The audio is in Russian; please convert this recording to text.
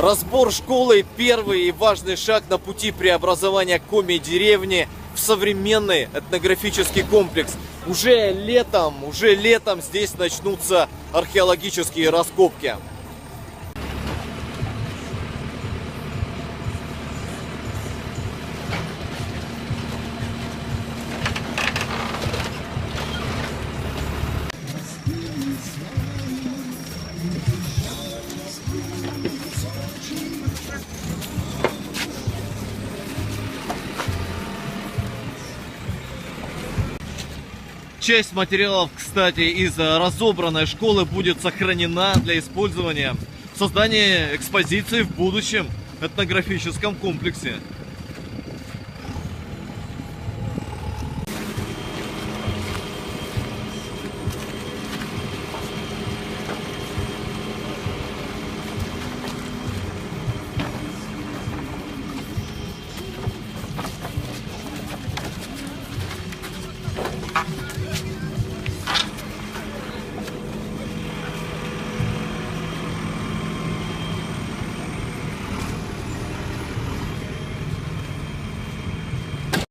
Разбор школы – первый и важный шаг на пути преобразования Коми-деревни в современный этнографический комплекс. Уже летом здесь начнутся археологические раскопки. Часть материалов, кстати, из разобранной школы будет сохранена для использования в создании экспозиции в будущем этнографическом комплексе.